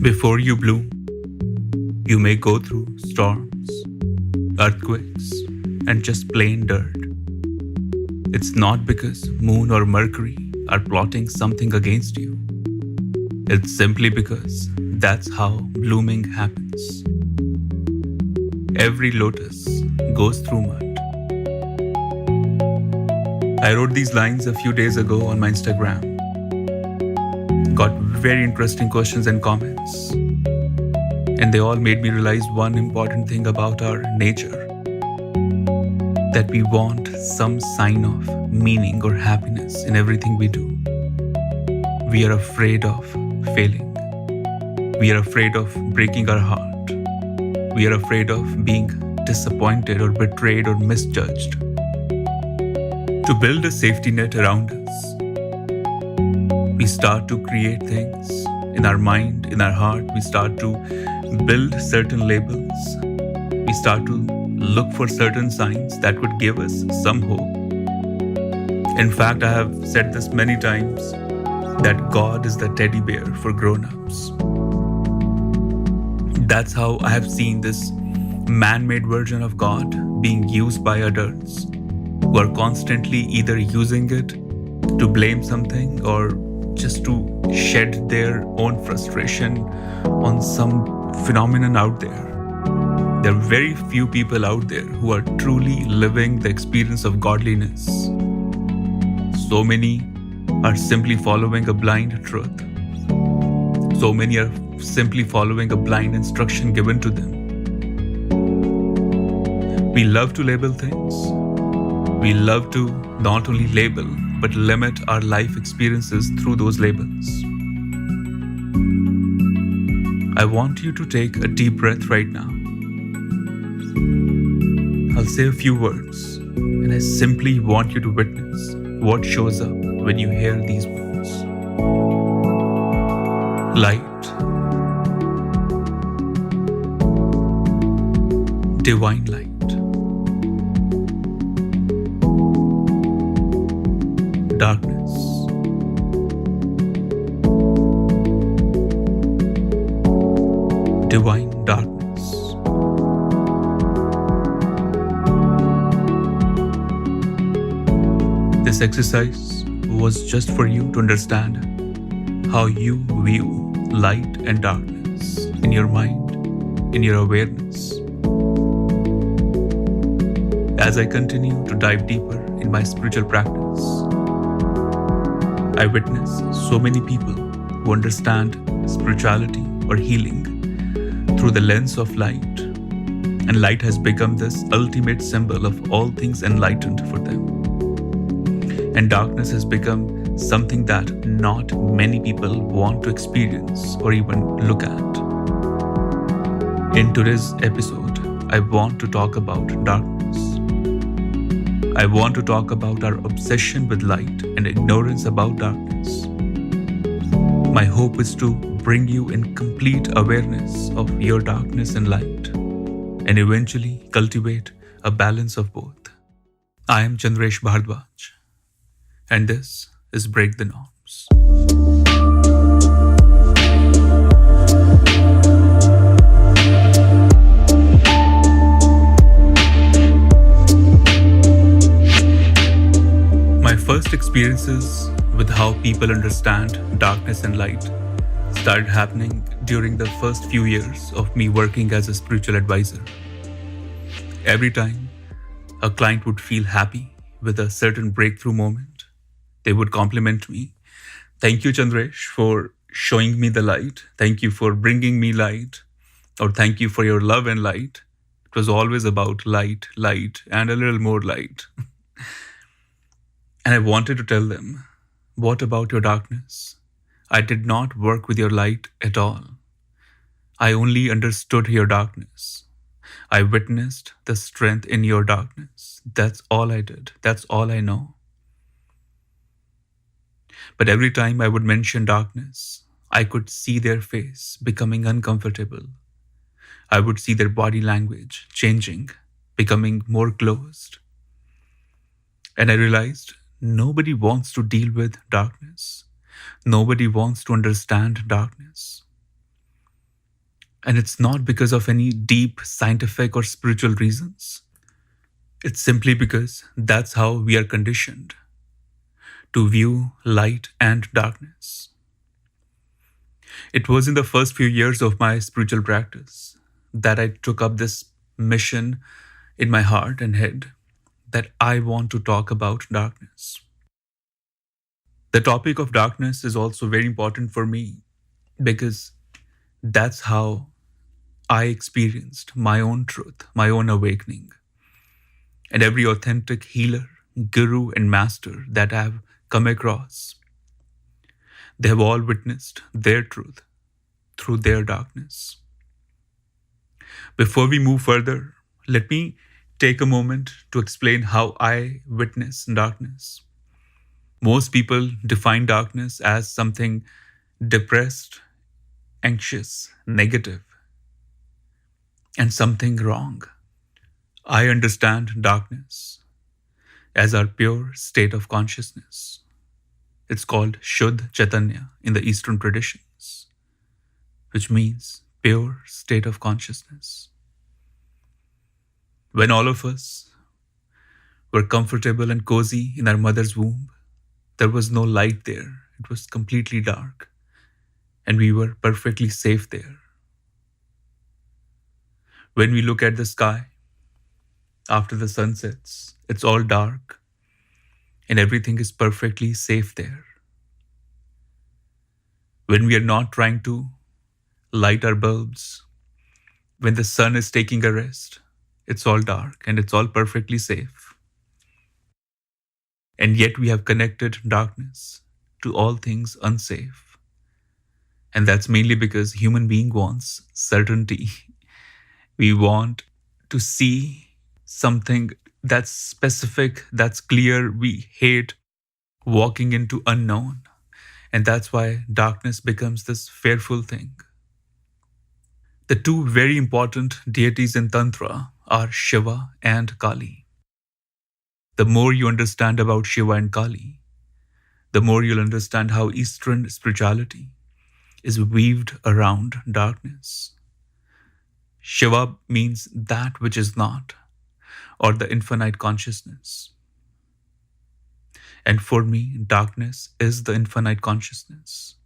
Before you bloom, you may go through storms, earthquakes, and just plain dirt. It's not because Moon or Mercury are plotting something against you. It's simply because that's how blooming happens. Every lotus goes through mud. I wrote these lines a few days ago on my Instagram. Got very interesting questions and comments. And they all made me realize one important thing about our nature. That we want some sign of meaning or happiness in everything we do. We are afraid of failing. We are afraid of breaking our heart. We are afraid of being disappointed or betrayed or misjudged. To build a safety net around us, we start to create things in our mind, in our heart. We start to build certain labels. We start to look for certain signs that would give us some hope. In fact, I have said this many times that God is the teddy bear for grown-ups. That's how I have seen this man-made version of God being used by adults who are constantly either using it to blame something or just to shed their own frustration on some phenomenon out there. There are very few people out there who are truly living the experience of godliness. So many are simply following a blind truth. So many are simply following a blind instruction given to them. We love to label things. We love to not only label, but limit our life experiences through those labels. I want you to take a deep breath right now. I'll say a few words, and I simply want you to witness what shows up when you hear these words. Light, divine light. Darkness, divine darkness. This exercise was just for you to understand how you view light and darkness in your mind, in your awareness. As I continue to dive deeper in my spiritual practice, I witness so many people who understand spirituality or healing through the lens of light, and light has become this ultimate symbol of all things enlightened for them. And darkness has become something that not many people want to experience or even look at. In today's episode, I want to talk about darkness. I want to talk about our obsession with light and ignorance about darkness. My hope is to bring you in complete awareness of your darkness and light, and eventually cultivate a balance of both. I am Chandresh Bhardwaj, and this is Break the Norms. My first experiences with how people understand darkness and light started happening during the first few years of me working as a spiritual advisor. Every time a client would feel happy with a certain breakthrough moment, they would compliment me. Thank you, Chandresh, for showing me the light. Thank you for bringing me light. Or thank you for your love and light. It was always about light, light, and a little more light. And I wanted to tell them, what about your darkness? I did not work with your light at all. I only understood your darkness. I witnessed the strength in your darkness. That's all I did. That's all I know. But every time I would mention darkness, I could see their face becoming uncomfortable. I would see their body language changing, becoming more closed. And I realized nobody wants to deal with darkness. Nobody wants to understand darkness. And it's not because of any deep scientific or spiritual reasons. It's simply because that's how we are conditioned to view light and darkness. It was in the first few years of my spiritual practice that I took up this mission in my heart and head that I want to talk about darkness. The topic of darkness is also very important for me because that's how I experienced my own truth, my own awakening. And every authentic healer, guru, and master that I have come across, they have all witnessed their truth through their darkness. Before we move further, let me take a moment to explain how I witness darkness. Most people define darkness as something depressed, anxious, negative, and something wrong. I understand darkness as our pure state of consciousness. It's called Shuddh Chaitanya in the Eastern traditions, which means pure state of consciousness. When all of us were comfortable and cozy in our mother's womb, there was no light there. It was completely dark, and we were perfectly safe there. When we look at the sky after the sun sets, it's all dark, and everything is perfectly safe there. When we are not trying to light our bulbs, when the sun is taking a rest, it's all dark and it's all perfectly safe. And yet we have connected darkness to all things unsafe. And that's mainly because human being wants certainty. We want to see something that's specific, that's clear. We hate walking into unknown. And that's why darkness becomes this fearful thing. The two very important deities in Tantra are Shiva and Kaali. The more you understand about Shiva and Kaali, the more you'll understand how Eastern spirituality is weaved around darkness. Shiva means that which is not, or the infinite consciousness. And for me, darkness is the infinite consciousness.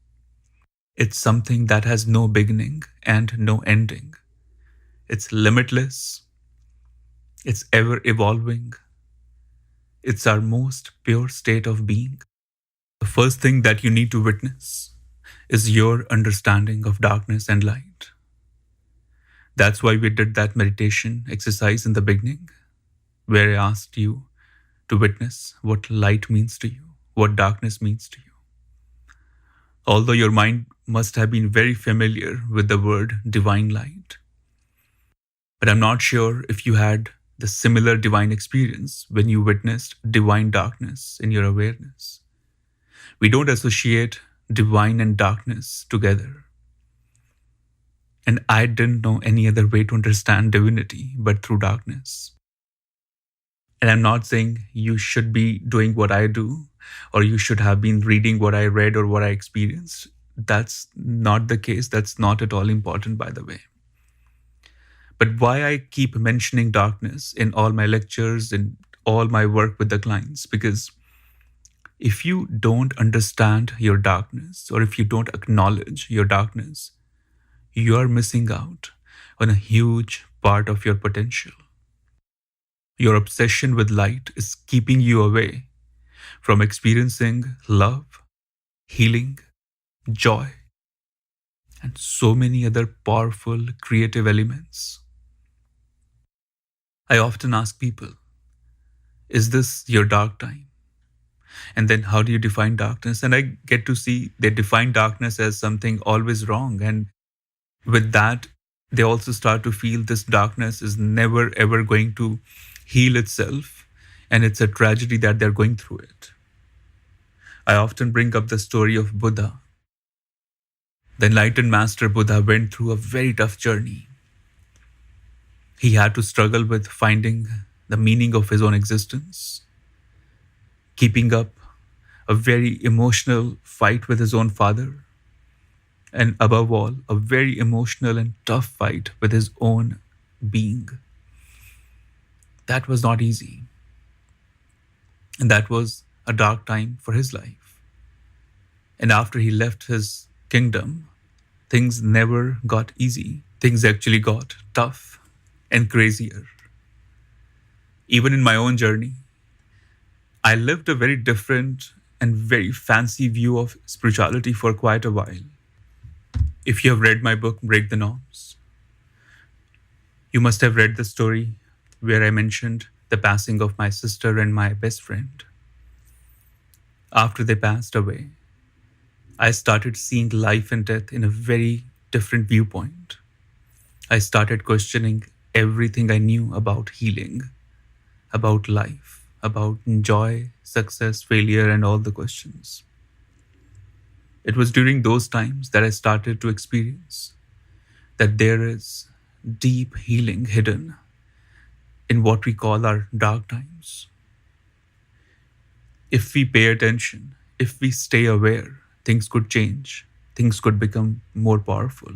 It's something that has no beginning and no ending. It's limitless. It's ever evolving. It's our most pure state of being. The first thing that you need to witness is your understanding of darkness and light. That's why we did that meditation exercise in the beginning, where I asked you to witness what light means to you, what darkness means to you. Although your mind must have been very familiar with the word divine light, but I'm not sure if you had the similar divine experience when you witnessed divine darkness in your awareness. We don't associate divine and darkness together. And I didn't know any other way to understand divinity but through darkness. And I'm not saying you should be doing what I do, or you should have been reading what I read or what I experienced. That's not the case. That's not at all important, by the way. But why I keep mentioning darkness in all my lectures, in all my work with the clients, because if you don't understand your darkness, or if you don't acknowledge your darkness, you are missing out on a huge part of your potential. Your obsession with light is keeping you away from experiencing love, healing, joy, and so many other powerful creative elements. I often ask people, is this your dark time? And then how do you define darkness? And I get to see they define darkness as something always wrong. And with that, they also start to feel this darkness is never ever going to heal itself, and it's a tragedy that they're going through it. I often bring up the story of Buddha. The enlightened master Buddha went through a very tough journey. He had to struggle with finding the meaning of his own existence, keeping up a very emotional fight with his own father, and above all, a very emotional and tough fight with his own being. That was not easy, and that was a dark time for his life. And after he left his kingdom, things never got easy. Things actually got tough and crazier. Even in my own journey, I lived a very different and very fancy view of spirituality for quite a while. If you have read my book, Break the Norms, you must have read the story where I mentioned the passing of my sister and my best friend. After they passed away, I started seeing life and death in a very different viewpoint. I started questioning everything I knew about healing, about life, about joy, success, failure, and all the questions. It was during those times that I started to experience that there is deep healing hidden in what we call our dark times. If we pay attention, if we stay aware, things could change, things could become more powerful.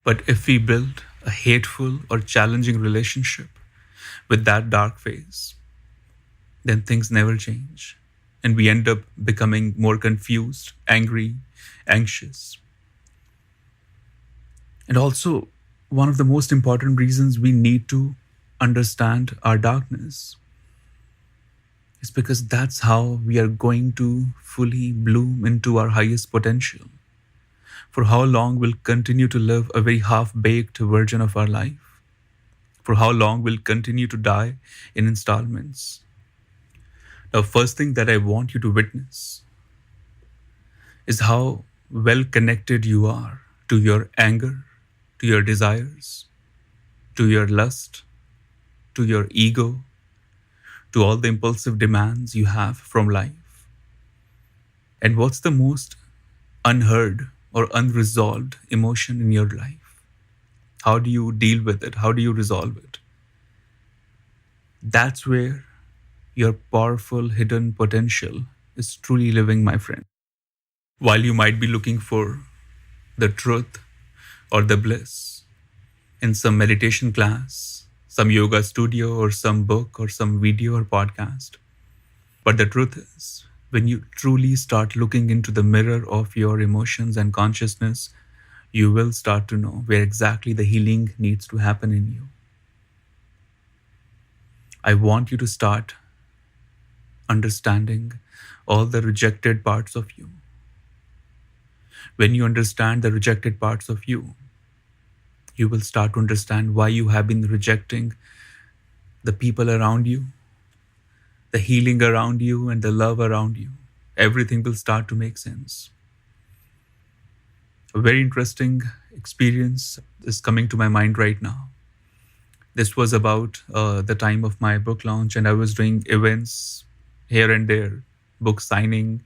But if we build a hateful or challenging relationship with that dark phase, then things never change. And we end up becoming more confused, angry, anxious. And also, one of the most important reasons we need to understand our darkness is because that's how we are going to fully bloom into our highest potential. For how long we'll continue to live a very half-baked version of our life? For how long we'll continue to die in installments? Now, first thing that I want you to witness is how well connected you are to your anger, to your desires, to your lust, to your ego, to all the impulsive demands you have from life. And what's the most unheard or unresolved emotion in your life? How do you deal with it? How do you resolve it? That's where your powerful hidden potential is truly living, my friend. While you might be looking for the truth or the bliss in some meditation class, some yoga studio, or some book, or some video or podcast. But the truth is, when you truly start looking into the mirror of your emotions and consciousness, you will start to know where exactly the healing needs to happen in you. I want you to start understanding all the rejected parts of you. When you understand the rejected parts of you, you will start to understand why you have been rejecting the people around you, the healing around you, and the love around you. Everything will start to make sense. A very interesting experience is coming to my mind right now. This was about the time of my book launch, and I was doing events here and there, book signing,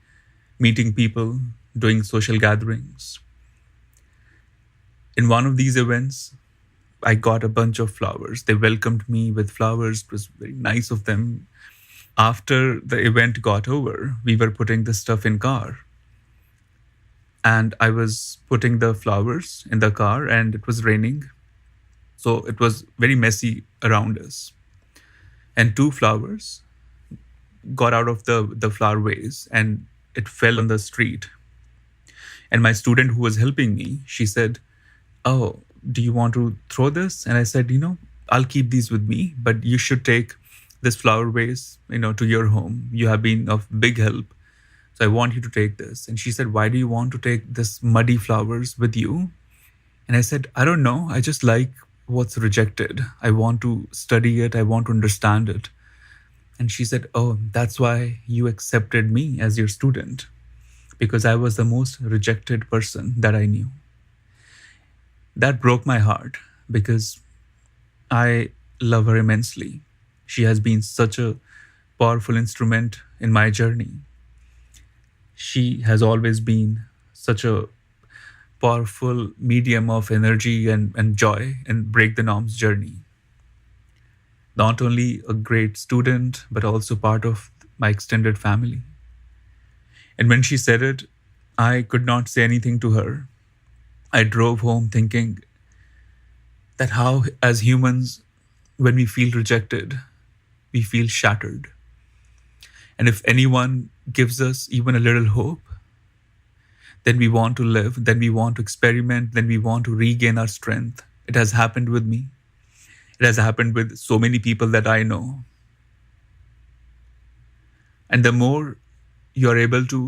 meeting people, doing social gatherings. In one of these events, I got a bunch of flowers. They welcomed me with flowers. It was very nice of them. After the event got over, we were putting the stuff in car. And I was putting the flowers in the car, and it was raining. So it was very messy around us. And two flowers got out of the flower vase, and it fell on the street. And my student who was helping me, she said, "Oh, do you want to throw this?" And I said, "I'll keep these with me, but you should take this flower vase, to your home. You have been of big help. So I want you to take this." And she said, "Why do you want to take this muddy flowers with you?" And I said, "I don't know. I just like what's rejected. I want to study it. I want to understand it." And she said, "Oh, that's why you accepted me as your student, because I was the most rejected person that I knew." That broke my heart because I love her immensely. She has been such a powerful instrument in my journey. She has always been such a powerful medium of energy and joy in Break the Norms journey. Not only a great student, but also part of my extended family. And when she said it, I could not say anything to her. I drove home thinking that how, as humans, when we feel rejected, we feel shattered. And if anyone gives us even a little hope, then we want to live, then we want to experiment, then we want to regain our strength. It has happened with me. It has happened with so many people that I know. And the more you're able to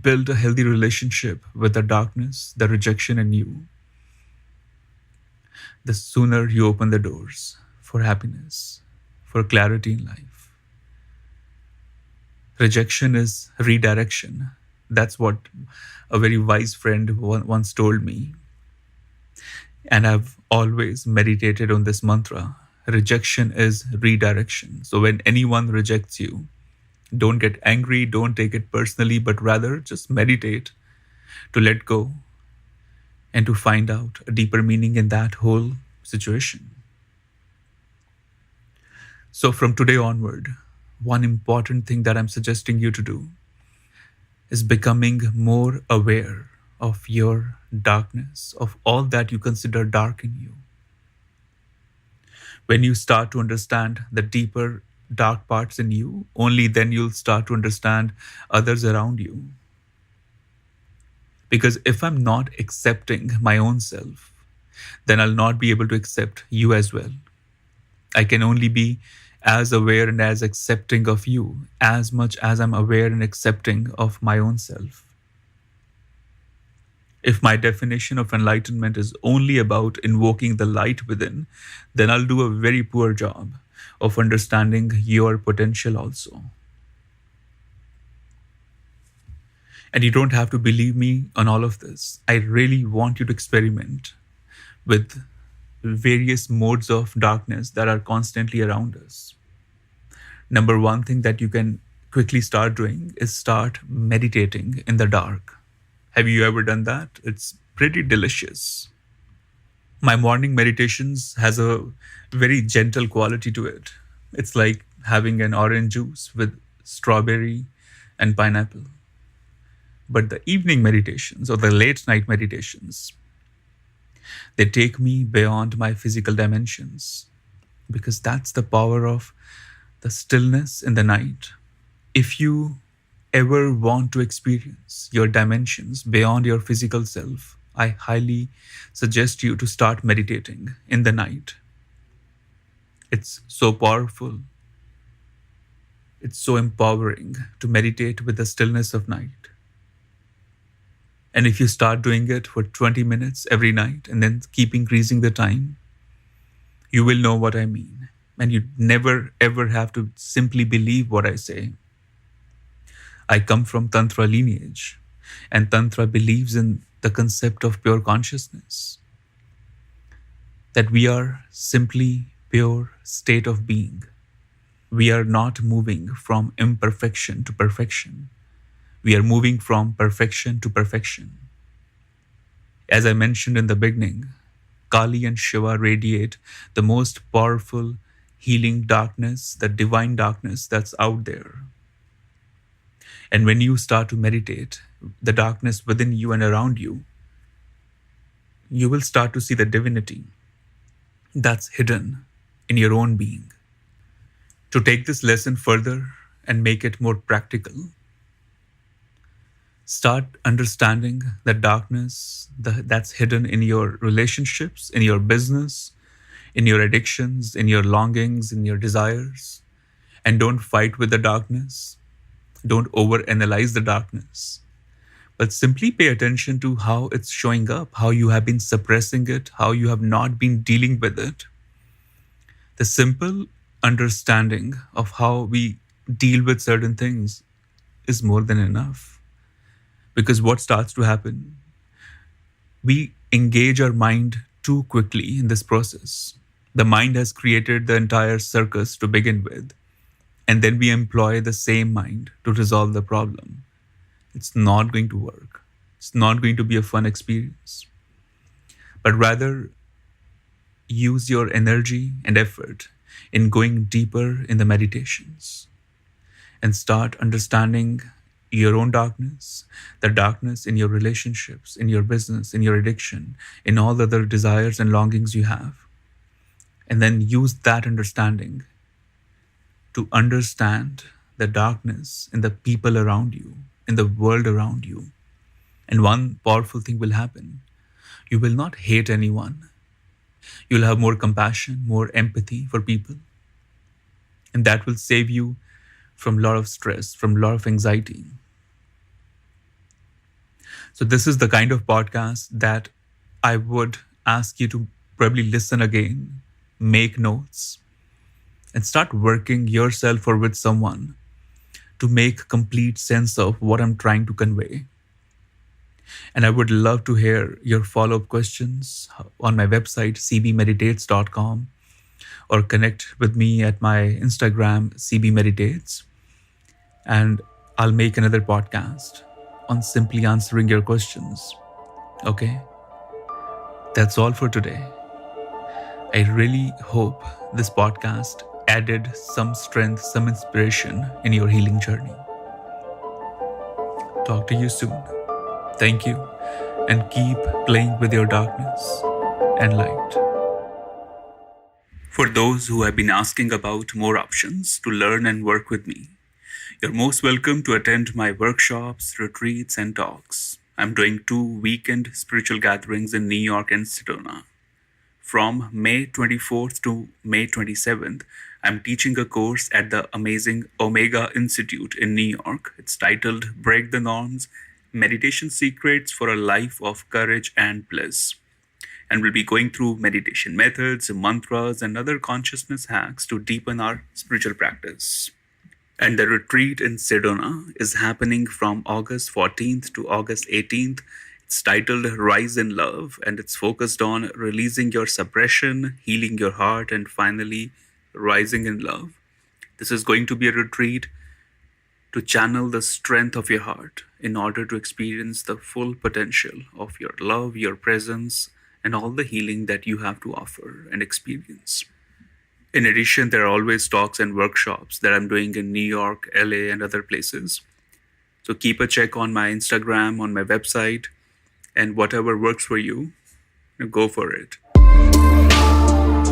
build a healthy relationship with the darkness, the rejection in you, the sooner you open the doors for happiness, for clarity in life. Rejection is redirection. That's what a very wise friend once told me. And I've always meditated on this mantra. Rejection is redirection. So when anyone rejects you, don't get angry, don't take it personally, but rather just meditate to let go and to find out a deeper meaning in that whole situation. So from today onward, one important thing that I'm suggesting you to do is becoming more aware of your darkness, of all that you consider dark in you. When you start to understand the deeper dark parts in you, only then you'll start to understand others around you. Because if I'm not accepting my own self, then I'll not be able to accept you as well. I can only be as aware and as accepting of you as much as I'm aware and accepting of my own self. If my definition of enlightenment is only about invoking the light within, then I'll do a very poor job of understanding your potential also. And you don't have to believe me on all of this. I really want you to experiment with various modes of darkness that are constantly around us. Number one thing that you can quickly start doing is start meditating in the dark. Have you ever done that? It's pretty delicious. My morning meditations has a very gentle quality to it. It's like having an orange juice with strawberry and pineapple. But the evening meditations or the late night meditations, they take me beyond my physical dimensions, because that's the power of the stillness in the night. If you ever want to experience your dimensions beyond your physical self, I highly suggest you to start meditating in the night. It's so powerful. It's so empowering to meditate with the stillness of night. And if you start doing it for 20 minutes every night and then keep increasing the time, you will know what I mean. And you never ever have to simply believe what I say. I come from tantra lineage, and tantra believes in the concept of pure consciousness. That we are simply pure state of being. We are not moving from imperfection to perfection. We are moving from perfection to perfection. As I mentioned in the beginning, Kali and Shiva radiate the most powerful healing darkness, the divine darkness that's out there. And when you start to meditate, the darkness within you and around you, you will start to see the divinity that's hidden in your own being. To take this lesson further and make it more practical, start understanding the darkness that's hidden in your relationships, in your business, in your addictions, in your longings, in your desires. And don't fight with the darkness. Don't overanalyze the darkness. But simply pay attention to how it's showing up, how you have been suppressing it, how you have not been dealing with it. The simple understanding of how we deal with certain things is more than enough. Because what starts to happen, we engage our mind too quickly in this process. The mind has created the entire circus to begin with, and then we employ the same mind to resolve the problem. It's not going to work. It's not going to be a fun experience. But rather, use your energy and effort in going deeper in the meditations and start understanding your own darkness, the darkness in your relationships, in your business, in your addiction, in all the other desires and longings you have. And then use that understanding to understand the darkness in the people around you, in the world around you. And one powerful thing will happen. You will not hate anyone. You'll have more compassion, more empathy for people. And that will save you from a lot of stress, from a lot of anxiety. So this is the kind of podcast that I would ask you to probably listen again, make notes, and start working yourself or with someone to make complete sense of what I'm trying to convey. And I would love to hear your follow-up questions on my website, cbmeditates.com, or connect with me at my Instagram, cbmeditates. And I'll make another podcast on simply answering your questions. Okay? That's all for today. I really hope this podcast added some strength, some inspiration in your healing journey. Talk to you soon. Thank you, and keep playing with your darkness and light. For those who have been asking about more options to learn and work with me, you're most welcome to attend my workshops, retreats, and talks. I'm doing 2 weekend spiritual gatherings in New York and Sedona. From May 24th to May 27th, I'm teaching a course at the amazing Omega Institute in New York. It's titled Break the Norms, Meditation Secrets for a Life of Courage and Bliss. And we'll be going through meditation methods, mantras, and other consciousness hacks to deepen our spiritual practice. And the retreat in Sedona is happening from August 14th to August 18th. It's titled Rise in Love, and it's focused on releasing your suppression, healing your heart, and finally rising in love. This is going to be a retreat to channel the strength of your heart in order to experience the full potential of your love, your presence, and all the healing that you have to offer and experience. In addition, there are always talks and workshops that I'm doing in New York, LA, and other places. So keep a check on my Instagram, on my website, and whatever works for you, go for it.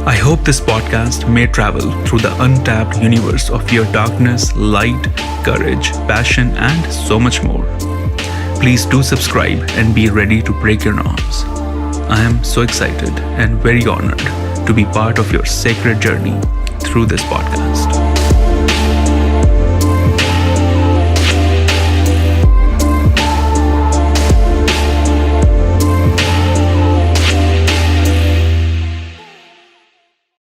I hope this podcast may travel through the untapped universe of your darkness, light, courage, passion, and so much more. Please do subscribe and be ready to break your norms. I am so excited and very honored to be part of your sacred journey through this podcast.